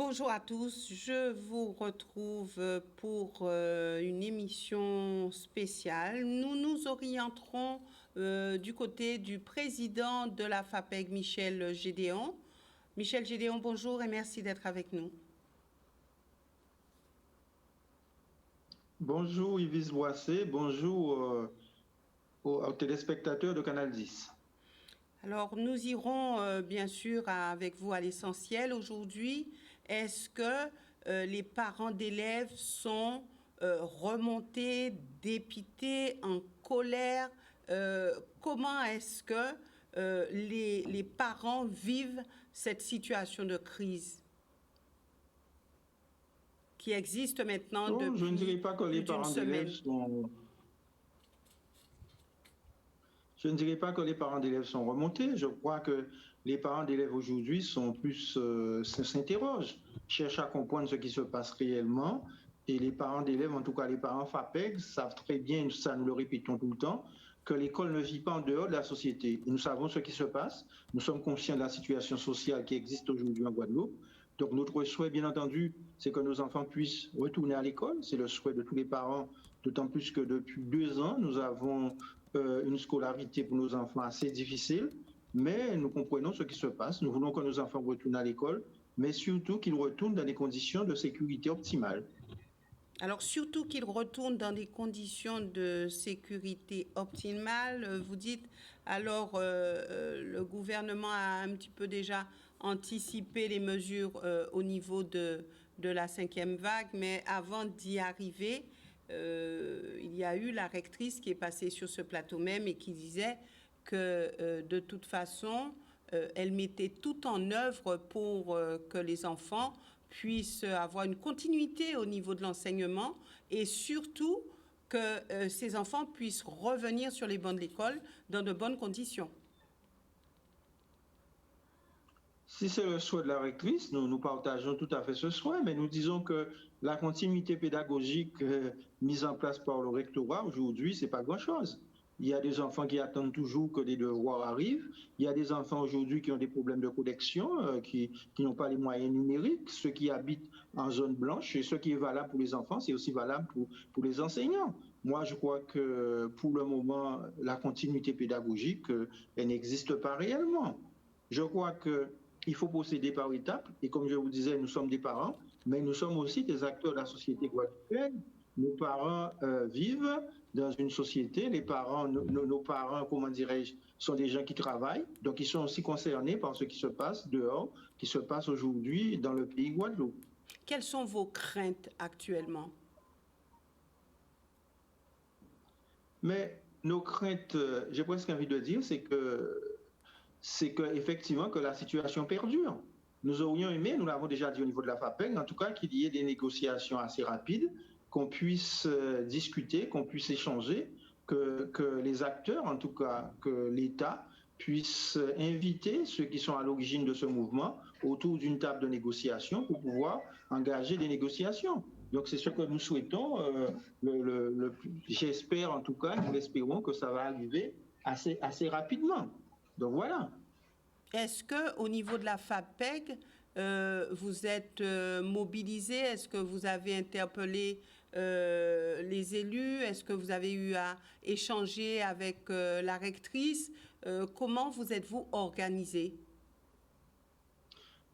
Bonjour à tous, je vous retrouve pour une émission spéciale. Nous nous orienterons du côté du président de la FAPEG, Michel Gédéon. Michel Gédéon, bonjour et merci d'être avec nous. Bonjour Yves Boissé, bonjour aux téléspectateurs de Canal 10. Alors, nous irons bien sûr avec vous à l'essentiel aujourd'hui. Est-ce que les parents d'élèves sont remontés, dépités, en colère? Comment est-ce que les parents vivent cette situation de crise qui existe maintenant depuis Je ne dirais pas que les plus d'une parents d'élèves semaine? sont... Je ne dirais pas que les parents d'élèves sont remontés. Je crois que les parents d'élèves aujourd'hui sont plus s'interrogent, cherchent à comprendre ce qui se passe réellement. Et les parents d'élèves, en tout cas les parents FAPEG, savent très bien, ça nous le répétons tout le temps, que l'école ne vit pas en dehors de la société. Et nous savons ce qui se passe. Nous sommes conscients de la situation sociale qui existe aujourd'hui en Guadeloupe. Donc notre souhait, bien entendu, c'est que nos enfants puissent retourner à l'école. C'est le souhait de tous les parents, d'autant plus que depuis 2 ans, nous avons une scolarité pour nos enfants assez difficile, mais nous comprenons ce qui se passe. Nous voulons que nos enfants retournent à l'école, mais surtout qu'ils retournent dans des conditions de sécurité optimales. Alors, surtout qu'ils retournent dans des conditions de sécurité optimales, vous dites, alors le gouvernement a un petit peu déjà anticipé les mesures au niveau de la 5e vague, mais avant d'y arriver, il y a eu la rectrice qui est passée sur ce plateau même et qui disait que de toute façon, elle mettait tout en œuvre pour que les enfants puissent avoir une continuité au niveau de l'enseignement et surtout que ces enfants puissent revenir sur les bancs de l'école dans de bonnes conditions. Si c'est le souhait de la rectrice, nous partageons tout à fait ce souhait, mais nous disons que la continuité pédagogique mise en place par le rectorat aujourd'hui, ce n'est pas grand-chose. Il y a des enfants qui attendent toujours que les devoirs arrivent. Il y a des enfants aujourd'hui qui ont des problèmes de connexion, qui n'ont pas les moyens numériques, ceux qui habitent en zone blanche. Et ce qui est valable pour les enfants, c'est aussi valable pour les enseignants. Moi, je crois que pour le moment, la continuité pédagogique, elle n'existe pas réellement. Je crois qu'il faut procéder par étapes. Et comme je vous disais, nous sommes des parents, mais nous sommes aussi des acteurs de la société guadeloupéenne. Nos parents vivent dans une société. Les parents, nos parents, comment dirais-je, sont des gens qui travaillent. Donc, ils sont aussi concernés par ce qui se passe dehors, qui se passe aujourd'hui dans le pays Guadeloupe. Quelles sont vos craintes actuellement? Mais nos craintes, j'ai presque envie de dire, c'est qu'effectivement que la situation perdure. Nous aurions aimé, nous l'avons déjà dit au niveau de la FAPEG, en tout cas qu'il y ait des négociations assez rapides, qu'on puisse discuter, qu'on puisse échanger, que les acteurs, en tout cas que l'État, puisse inviter ceux qui sont à l'origine de ce mouvement autour d'une table de négociation pour pouvoir engager des négociations. Donc c'est ce que nous souhaitons. J'espère en tout cas, nous espérons que ça va arriver assez rapidement. Donc voilà. Est-ce qu'au niveau de la FAPEG, vous êtes mobilisé? Est-ce que vous avez interpellé les élus? Est-ce que vous avez eu à échanger avec la rectrice? Comment vous êtes-vous organisé?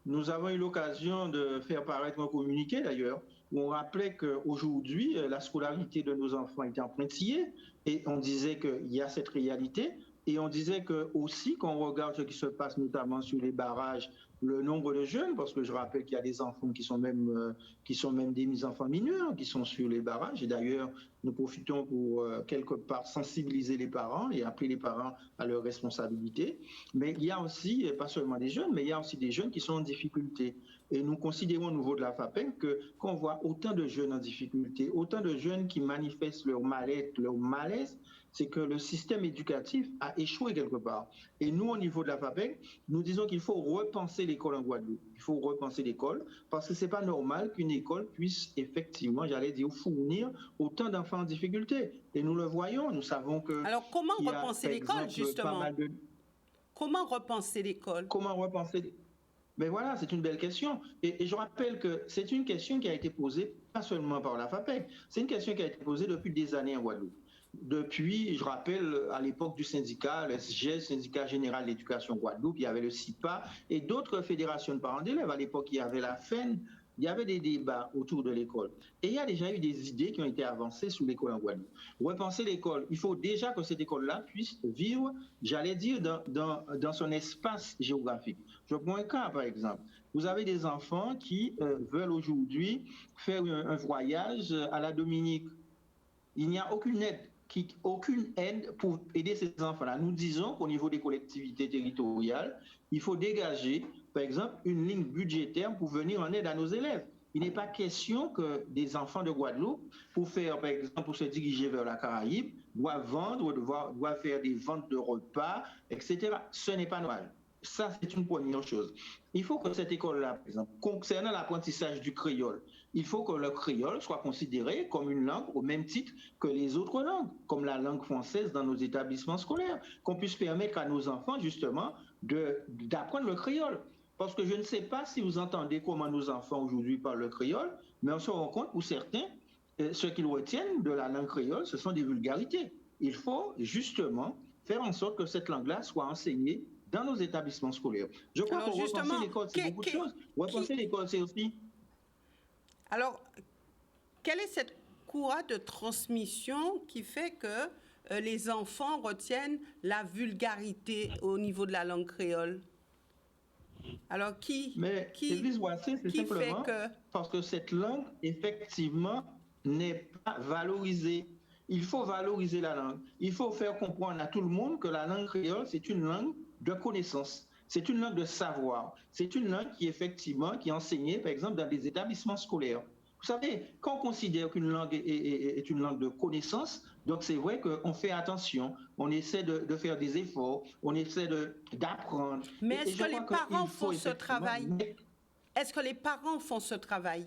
Nous avons eu l'occasion de faire paraître un communiqué d'ailleurs, où on rappelait qu'aujourd'hui, la scolarité de nos enfants était en pointillé, et on disait qu'il y a cette réalité. Et on disait que aussi, quand on regarde ce qui se passe notamment sur les barrages, le nombre de jeunes, parce que je rappelle qu'il y a des enfants qui sont même des enfants mineurs qui sont sur les barrages. Et d'ailleurs, nous profitons pour quelque part sensibiliser les parents et appeler les parents à leurs responsabilités. Mais il y a aussi, pas seulement des jeunes, mais il y a aussi des jeunes qui sont en difficulté. Et nous considérons au niveau de la FAPEG que quand on voit autant de jeunes en difficulté, autant de jeunes qui manifestent leur mal-être, leur malaise, c'est que le système éducatif a échoué quelque part. Et nous, au niveau de la FAPEG, nous disons qu'il faut repenser l'école en Guadeloupe. Il faut repenser l'école parce que ce n'est pas normal qu'une école puisse effectivement, j'allais dire, fournir autant d'enfants en difficulté. Et nous le voyons, nous savons que... Alors, comment repenser l'école, justement? Comment repenser l'école? Comment repenser? Mais voilà, c'est une belle question. Et je rappelle que c'est une question qui a été posée pas seulement par la FAPEC, c'est une question qui a été posée depuis des années en Guadeloupe. Depuis, je rappelle, à l'époque du syndicat, le SGES, Syndicat Général d'Éducation Guadeloupe, il y avait le CIPA et d'autres fédérations de parents d'élèves. À l'époque, il y avait la FEN, il y avait des débats autour de l'école. Et il y a déjà eu des idées qui ont été avancées sur l'école en Guadeloupe. Repenser l'école, il faut déjà que cette école-là puisse vivre, j'allais dire, dans son espace géographique. Je prends un cas, par exemple. Vous avez des enfants qui veulent aujourd'hui faire un voyage à la Dominique. Il n'y a aucune aide pour aider ces enfants-là. Nous disons qu'au niveau des collectivités territoriales, il faut dégager, par exemple, une ligne budgétaire pour venir en aide à nos élèves. Il n'est pas question que des enfants de Guadeloupe, pour faire, par exemple, pour se diriger vers la Caraïbe, doivent vendre, doivent faire des ventes de repas, etc. Ce n'est pas normal. Ça, c'est une première chose. Il faut que cette école-là, par exemple, concernant l'apprentissage du créole, il faut que le créole soit considéré comme une langue au même titre que les autres langues, comme la langue française dans nos établissements scolaires, qu'on puisse permettre à nos enfants, justement, d'apprendre le créole. Parce que je ne sais pas si vous entendez comment nos enfants aujourd'hui parlent le créole, mais on se rend compte pour certains, ce qu'ils retiennent de la langue créole, ce sont des vulgarités. Il faut justement faire en sorte que cette langue-là soit enseignée dans nos établissements scolaires. Je crois que repenser l'école, c'est beaucoup de choses. Repenser l'école, c'est aussi... Alors, quelle est cette courroie de transmission qui fait que les enfants retiennent la vulgarité au niveau de la langue créole? Alors, Église Boissé, c'est simplement parce que cette langue, effectivement, n'est pas valorisée. Il faut valoriser la langue. Il faut faire comprendre à tout le monde que la langue créole, c'est une langue de connaissance. C'est une langue de savoir. C'est une langue qui, effectivement, qui est enseignée, par exemple, dans des établissements scolaires. Vous savez, quand on considère qu'une langue est une langue de connaissance, donc c'est vrai qu'on fait attention, on essaie de faire des efforts, on essaie d'apprendre. Mais est-ce que les parents font ce travail? Est-ce que les parents font ce travail?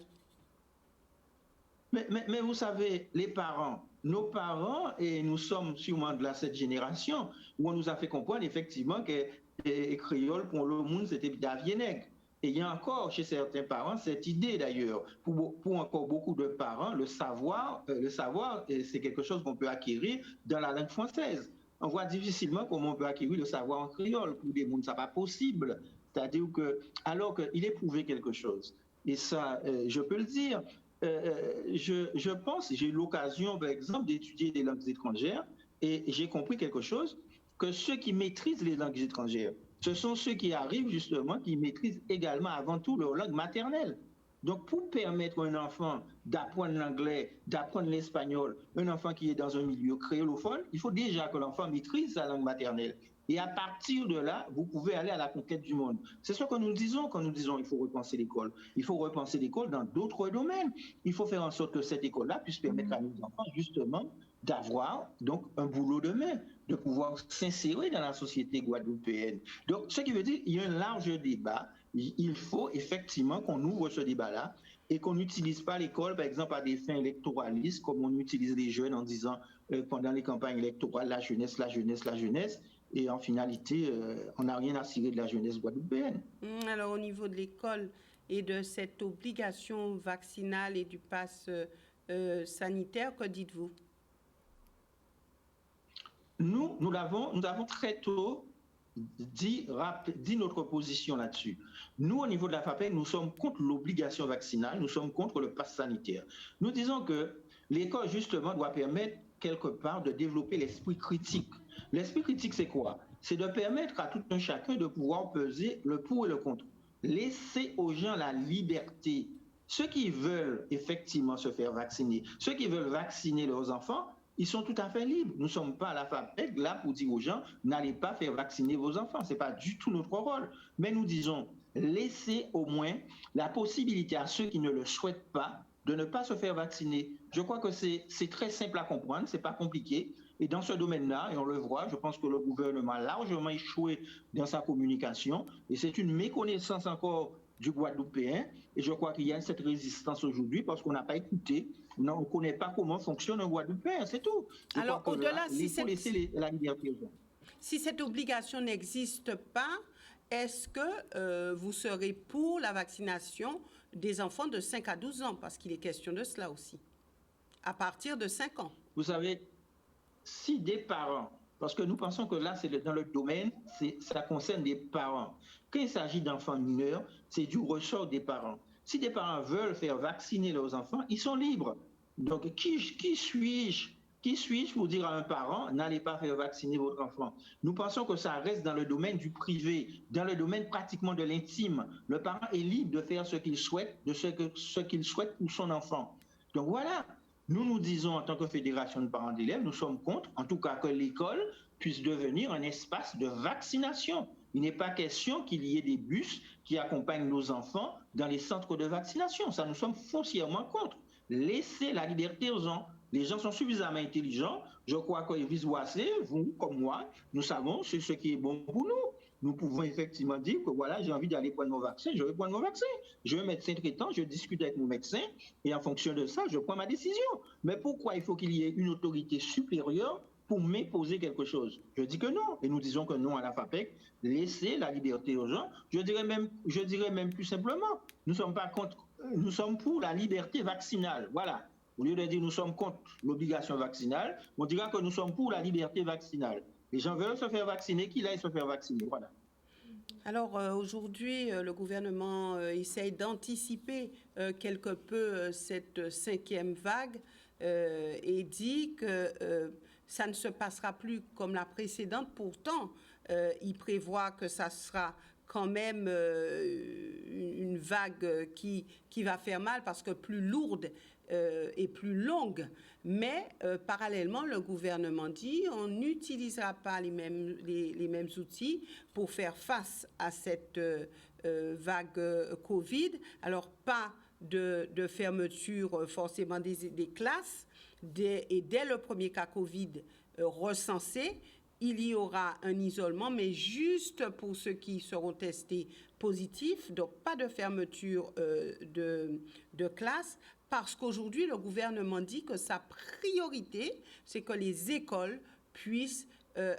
Mais vous savez, les parents, nos parents, et nous sommes sûrement de cette génération où on nous a fait comprendre effectivement que les créoles, pour le monde, c'était Davier nègre. Et il y a encore chez certains parents cette idée d'ailleurs. Pour encore beaucoup de parents, le savoir c'est quelque chose qu'on peut acquérir dans la langue française. On voit difficilement comment on peut acquérir le savoir en créole. Pour des gens, ça n'est pas possible. C'est-à-dire que, alors qu'il est prouvé quelque chose, et ça, je peux le dire, je pense, j'ai eu l'occasion, par exemple, d'étudier des langues étrangères et j'ai compris quelque chose, que ceux qui maîtrisent les langues étrangères, ce sont ceux qui arrivent justement, qui maîtrisent également avant tout leur langue maternelle. Donc, pour permettre à un enfant d'apprendre l'anglais, d'apprendre l'espagnol, un enfant qui est dans un milieu créolophone, il faut déjà que l'enfant maîtrise sa langue maternelle. Et à partir de là, vous pouvez aller à la conquête du monde. C'est ce que nous disons quand nous disons qu'il faut repenser l'école. Il faut repenser l'école dans d'autres domaines. Il faut faire en sorte que cette école-là puisse permettre à nos enfants, justement, d'avoir donc un boulot demain, de pouvoir s'insérer dans la société guadeloupéenne. Donc, ce qui veut dire qu'il y a un large débat. Il faut effectivement qu'on ouvre ce débat-là et qu'on n'utilise pas l'école, par exemple, à des fins électoralistes, comme on utilise les jeunes en disant pendant les campagnes électorales, la jeunesse, la jeunesse, la jeunesse. Et en finalité, on n'a rien à cirer de la jeunesse guadeloupéenne. Alors, au niveau de l'école et de cette obligation vaccinale et du pass sanitaire, que dites-vous? Nous avons très tôt dit notre position là-dessus. Nous, au niveau de la FAPEC, nous sommes contre l'obligation vaccinale, nous sommes contre le pass sanitaire. Nous disons que l'école, justement, doit permettre quelque part de développer l'esprit critique. L'esprit critique, c'est quoi? C'est de permettre à tout un chacun de pouvoir peser le pour et le contre. Laisser aux gens la liberté. Ceux qui veulent effectivement se faire vacciner, ceux qui veulent vacciner leurs enfants, ils sont tout à fait libres. Nous ne sommes pas à la FAPEC là pour dire aux gens, n'allez pas faire vacciner vos enfants. Ce n'est pas du tout notre rôle. Mais nous disons, laissez au moins la possibilité à ceux qui ne le souhaitent pas de ne pas se faire vacciner. Je crois que c'est très simple à comprendre, ce n'est pas compliqué. Et dans ce domaine-là, et on le voit, je pense que le gouvernement a largement échoué dans sa communication. Et c'est une méconnaissance encore du Guadeloupéen. Et je crois qu'il y a cette résistance aujourd'hui parce qu'on n'a pas écouté. On ne connaît pas comment fonctionne un Guadeloupéen, c'est tout. Alors, au-delà, il faut laisser la liberté aux gens. Si cette obligation n'existe pas, est-ce que vous serez pour la vaccination des enfants de 5 à 12 ans? Parce qu'il est question de cela aussi, à partir de 5 ans. Vous savez, si des parents, parce que nous pensons que là, c'est dans le domaine, ça concerne des parents. Quand il s'agit d'enfants mineurs, c'est du ressort des parents. Si des parents veulent faire vacciner leurs enfants, ils sont libres. Donc, qui suis-je pour dire à un parent, n'allez pas faire vacciner votre enfant? Nous pensons que ça reste dans le domaine du privé, dans le domaine pratiquement de l'intime. Le parent est libre de faire ce qu'il souhaite, de ce qu'il souhaite pour son enfant. Donc voilà, nous disons en tant que fédération de parents d'élèves, nous sommes contre, en tout cas que l'école puisse devenir un espace de vaccination. Il n'est pas question qu'il y ait des bus qui accompagnent nos enfants dans les centres de vaccination. Ça, nous sommes foncièrement contre. Laissez la liberté aux gens. Les gens sont suffisamment intelligents. Je crois que Viswasé, vous comme moi, nous savons ce qui est bon pour nous. Nous pouvons effectivement dire que voilà, j'ai envie d'aller prendre mon vaccin, je vais prendre mon vaccin. Je vais un médecin traitant, je discute avec mon médecin et en fonction de ça, je prends ma décision. Mais pourquoi il faut qu'il y ait une autorité supérieure pour m'imposer quelque chose? Je dis que non. Et nous disons que non à la FAPEC. Laissez la liberté aux gens. Je dirais même plus simplement, nous sommes pas contre, nous sommes pour la liberté vaccinale. Voilà. Au lieu de dire nous sommes contre l'obligation vaccinale, on dira que nous sommes pour la liberté vaccinale. Les gens veulent se faire vacciner, qu'ils aillent se faire vacciner. Voilà. Alors aujourd'hui, le gouvernement essaye d'anticiper quelque peu cette 5e vague et dit que ça ne se passera plus comme la précédente. Pourtant, il prévoit que ça sera quand même une vague qui va faire mal parce que plus lourde et plus longue. Mais parallèlement, le gouvernement dit on n'utilisera pas les mêmes outils pour faire face à cette vague Covid. Alors, pas de fermeture forcément des classes. Et dès le premier cas Covid recensé, il y aura un isolement, mais juste pour ceux qui seront testés positifs, donc pas de fermeture de classe, parce qu'aujourd'hui, le gouvernement dit que sa priorité, c'est que les écoles puissent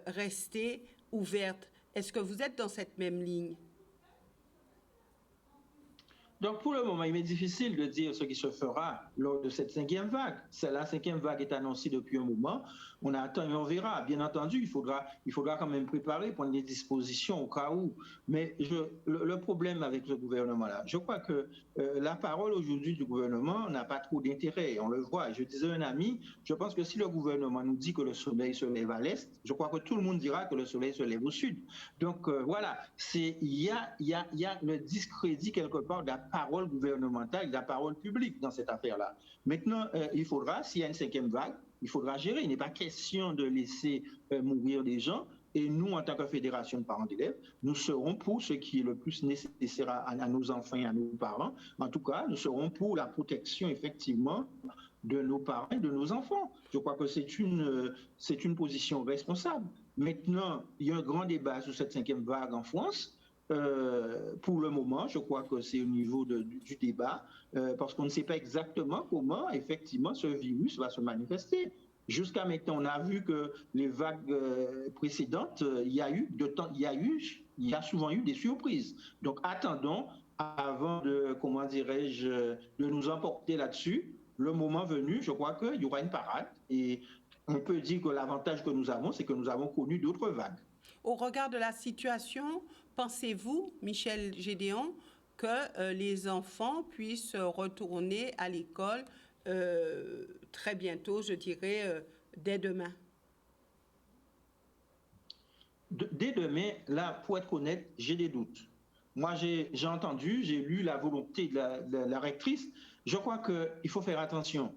rester ouvertes. Est-ce que vous êtes dans cette même ligne? Donc, pour le moment, il m'est difficile de dire ce qui se fera lors de cette 5e vague. La 5e vague est annoncée depuis un moment. On attend et on verra. Bien entendu, il faudra quand même préparer, prendre des dispositions au cas où. Mais le problème avec ce gouvernement-là, je crois que la parole aujourd'hui du gouvernement n'a pas trop d'intérêt. On le voit. Je disais à un ami, je pense que si le gouvernement nous dit que le soleil se lève à l'est, je crois que tout le monde dira que le soleil se lève au sud. Donc, voilà. Il y a le discrédit quelque part de la parole gouvernementale, de la parole publique dans cette affaire-là. Maintenant, il faudra, s'il y a une 5e vague, il faudra gérer. Il n'est pas question de laisser mourir des gens. Et nous, en tant que fédération de parents d'élèves, nous serons pour ce qui est le plus nécessaire à nos enfants et à nos parents. En tout cas, nous serons pour la protection, effectivement, de nos parents et de nos enfants. Je crois que c'est une position responsable. Maintenant, il y a un grand débat sur cette 5e vague en France. Pour le moment, je crois que c'est au niveau du débat, parce qu'on ne sait pas exactement comment, effectivement, ce virus va se manifester. Jusqu'à maintenant, on a vu que les vagues précédentes, il y a souvent eu des surprises. Donc, attendons avant de, comment dirais-je, de nous emporter là-dessus. Le moment venu, je crois qu'il y aura une parade et on peut dire que l'avantage que nous avons, c'est que nous avons connu d'autres vagues. Au regard de la situation, pensez-vous, Michel Gédéon, que les enfants puissent retourner à l'école très bientôt, je dirais, dès demain? Dès demain, là, pour être honnête, j'ai des doutes. Moi, j'ai entendu, j'ai lu la volonté de la rectrice. Je crois qu'il faut faire attention.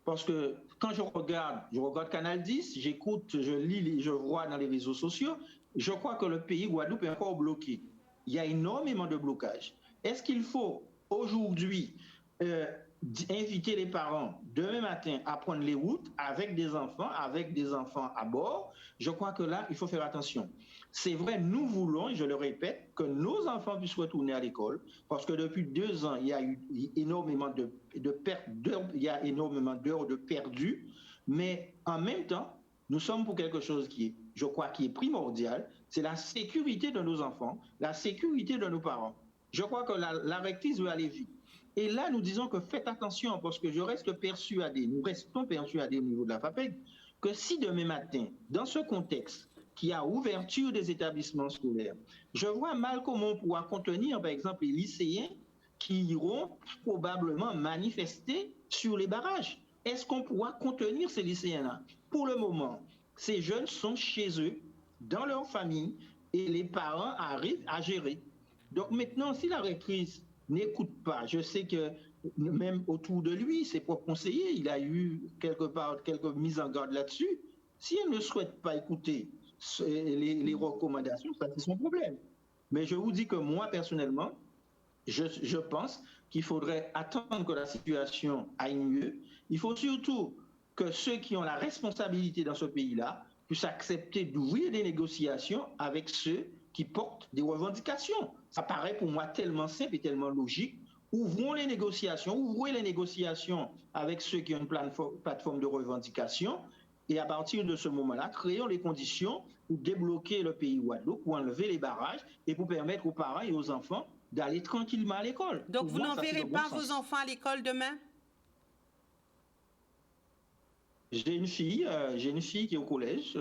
Parce que quand je regarde Canal 10, j'écoute, je lis, je vois dans les réseaux sociaux, je crois que le pays Guadeloupe est encore bloqué. Il y a énormément de blocages. Est-ce qu'il faut aujourd'hui inviter les parents demain matin à prendre les routes avec des enfants à bord? Je crois que là, il faut faire attention. C'est vrai, nous voulons, et je le répète, que nos enfants puissent retourner à l'école, parce que depuis 2 ans, il y a eu énormément de pertes d'heures, il y a énormément d'heures de perdues, mais en même temps, nous sommes pour quelque chose qui est je crois, qui est primordial, c'est la sécurité de nos enfants, la sécurité de nos parents. Je crois que la rectrice veut aller vite. Et là, nous disons que faites attention, parce que nous restons persuadés au niveau de la FAPEC, que si demain matin, dans ce contexte, qui a ouverture des établissements scolaires, je vois mal comment on pourra contenir, par exemple, les lycéens qui iront probablement manifester sur les barrages. Est-ce qu'on pourra contenir ces lycéens-là? Pour le moment, ces jeunes sont chez eux, dans leur famille, et les parents arrivent à gérer. Donc maintenant, si la rectrice n'écoute pas, je sais que même autour de lui, ses propres conseillers, il a eu quelque part quelques mises en garde là-dessus. Si elle ne souhaite pas écouter les recommandations, ça c'est son problème. Mais je vous dis que moi, personnellement, je pense qu'il faudrait attendre que la situation aille mieux. Il faut surtout que ceux qui ont la responsabilité dans ce pays-là puissent accepter d'ouvrir des négociations avec ceux qui portent des revendications. Ça paraît pour moi tellement simple et tellement logique. Ouvrez les négociations avec ceux qui ont une plateforme de revendication, et à partir de ce moment-là, créons les conditions pour débloquer le pays Guadeloupe, pour enlever les barrages et pour permettre aux parents et aux enfants d'aller tranquillement à l'école. Donc vous n'enverrez pas vos enfants à l'école demain? J'ai une fille qui est au collège.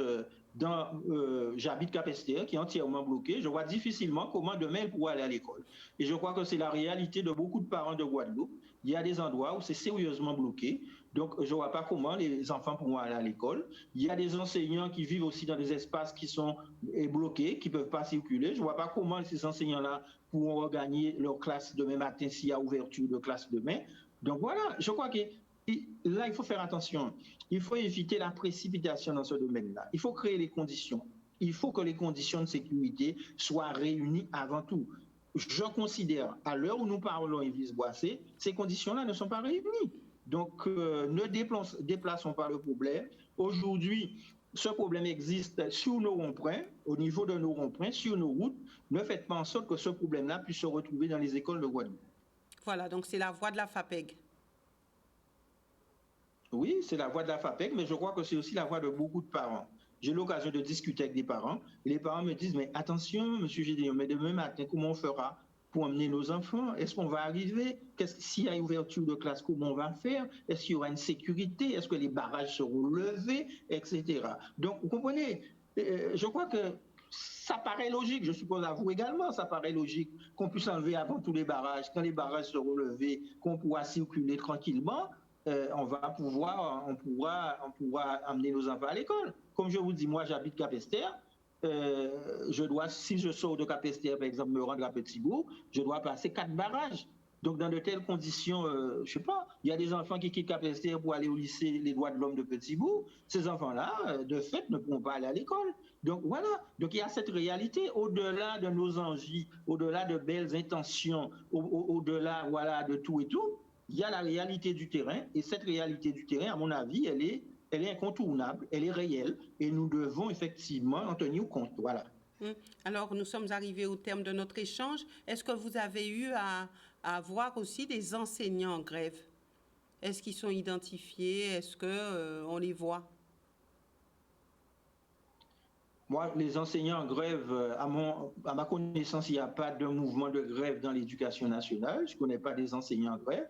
J'habite Capesterre, qui est entièrement bloquée. Je vois difficilement comment demain elle pourra aller à l'école. Et je crois que c'est la réalité de beaucoup de parents de Guadeloupe. Il y a des endroits où c'est sérieusement bloqué. Donc, je ne vois pas comment les enfants pourront aller à l'école. Il y a des enseignants qui vivent aussi dans des espaces qui sont bloqués, qui ne peuvent pas circuler. Je ne vois pas comment ces enseignants-là pourront regagner leur classe demain matin s'il y a ouverture de classe demain. Donc voilà, je crois que là, il faut faire attention. Il faut éviter la précipitation dans ce domaine-là. Il faut créer les conditions. Il faut que les conditions de sécurité soient réunies avant tout. Je considère, à l'heure où nous parlons, Yves Boissé, ces conditions-là ne sont pas réunies. Donc, ne déplaçons pas le problème. Aujourd'hui, ce problème existe sur nos ronds-points, au niveau de nos ronds-points, sur nos routes. Ne faites pas en sorte que ce problème-là puisse se retrouver dans les écoles de Guadeloupe. Voilà, donc c'est la voix de la FAPEG. Oui, c'est la voix de la FAPEG, mais je crois que c'est aussi la voix de beaucoup de parents. J'ai l'occasion de discuter avec des parents, et les parents me disent, mais attention, M. Gédéon, mais demain matin, comment on fera pour emmener nos enfants? Est-ce qu'on va arriver? S'il y a ouverture de classe, comment on va faire? Est-ce qu'il y aura une sécurité? Est-ce que les barrages seront levés? Etc. Donc, vous comprenez, je crois que ça paraît logique, je suppose à vous également, ça paraît logique qu'on puisse enlever avant tous les barrages, quand les barrages seront levés, qu'on pourra circuler tranquillement. On pourra amener nos enfants à l'école. Comme je vous dis, moi j'habite Capesterre. Si je sors de Capesterre, par exemple, me rendre à Petit-Bourg, je dois passer 4 barrages. Donc dans de telles conditions, je ne sais pas, il y a des enfants qui quittent Capesterre pour aller au lycée Les Droits de l'Homme de Petit-Bourg. Ces enfants-là, de fait, ne pourront pas aller à l'école. Donc voilà, donc il y a cette réalité, au-delà de nos envies, au-delà de belles intentions, au-delà voilà, de tout et tout. Il y a la réalité du terrain, et cette réalité du terrain, à mon avis, elle est incontournable, elle est réelle, et nous devons effectivement en tenir compte. Voilà. Alors, nous sommes arrivés au terme de notre échange. Est-ce que vous avez eu à voir aussi des enseignants en grève? Est-ce qu'ils sont identifiés? Est-ce qu'on les voit? Moi, les enseignants en grève, à ma connaissance, il n'y a pas de mouvement de grève dans l'éducation nationale. Je ne connais pas des enseignants en grève.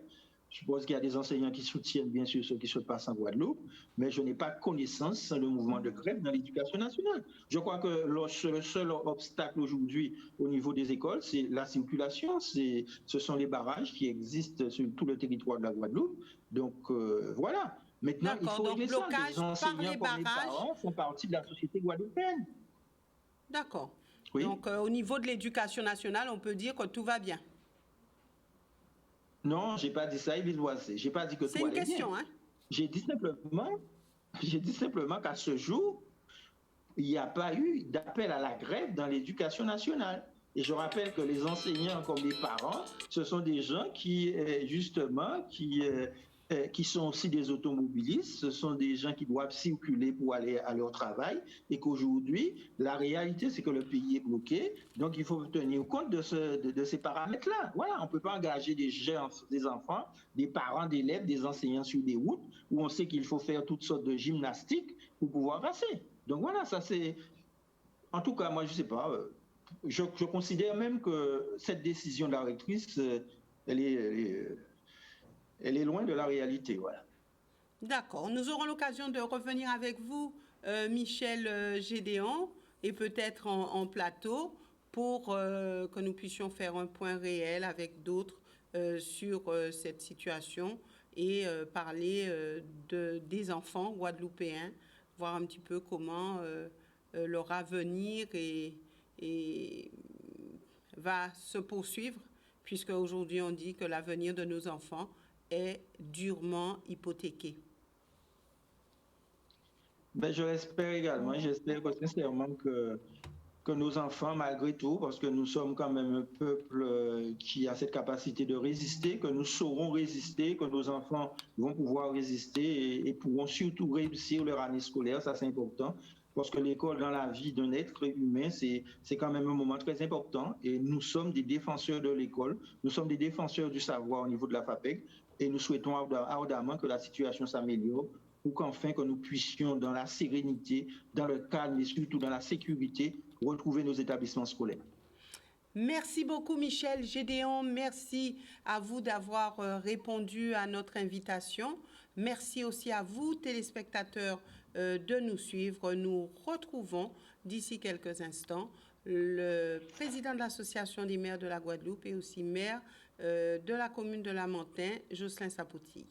Je suppose qu'il y a des enseignants qui soutiennent bien sûr ce qui se passe en Guadeloupe, mais je n'ai pas connaissance de mouvement de grève dans l'éducation nationale. Je crois que le seul obstacle aujourd'hui au niveau des écoles, c'est la circulation. Ce sont les barrages qui existent sur tout le territoire de la Guadeloupe. Donc voilà. Maintenant, il faut régler ça. Les enseignants comme les parents font partie de la société guadeloupéenne. D'accord. Oui. Donc au niveau de l'éducation nationale, on peut dire que tout va bien. Non, je n'ai pas dit ça, Yves Boissé. Je n'ai pas dit que tout allait bien. C'est une question, hein? J'ai dit simplement qu'à ce jour, il n'y a pas eu d'appel à la grève dans l'éducation nationale. Et je rappelle que les enseignants comme les parents, ce sont des gens qui, justement, qui sont aussi des automobilistes, ce sont des gens qui doivent circuler pour aller à leur travail, et qu'aujourd'hui, la réalité, c'est que le pays est bloqué, donc il faut tenir compte de ces paramètres-là. Voilà, on ne peut pas engager des enfants, des parents d'élèves, des enseignants sur des routes, où on sait qu'il faut faire toutes sortes de gymnastiques pour pouvoir passer. Donc voilà, ça c'est... En tout cas, moi, je ne sais pas. Je considère même que cette décision de la rectrice, elle est loin de la réalité. Voilà. D'accord. Nous aurons l'occasion de revenir avec vous, Michel Gédéon, et peut-être en plateau, pour que nous puissions faire un point réel avec d'autres sur cette situation et parler des enfants guadeloupéens, voir un petit peu comment leur avenir va se poursuivre, puisque aujourd'hui on dit que l'avenir de nos enfants est durement hypothéqué. Ben, je l'espère également. J'espère sincèrement que nos enfants, malgré tout, parce que nous sommes quand même un peuple qui a cette capacité de résister, que nous saurons résister, que nos enfants vont pouvoir résister et pourront surtout réussir leur année scolaire. Ça, c'est important. Parce que l'école dans la vie d'un être humain, c'est quand même un moment très important. Et nous sommes des défenseurs de l'école. Nous sommes des défenseurs du savoir au niveau de la FAPEC. Et nous souhaitons ardemment que la situation s'améliore pour qu'enfin que nous puissions, dans la sérénité, dans le calme et surtout dans la sécurité, retrouver nos établissements scolaires. Merci beaucoup, Michel Gédéon. Merci à vous d'avoir répondu à notre invitation. Merci aussi à vous, téléspectateurs, de nous suivre. Nous retrouvons d'ici quelques instants le président de l'Association des maires de la Guadeloupe et aussi maire de la commune de Lamentin, Jocelyn Sapoutille.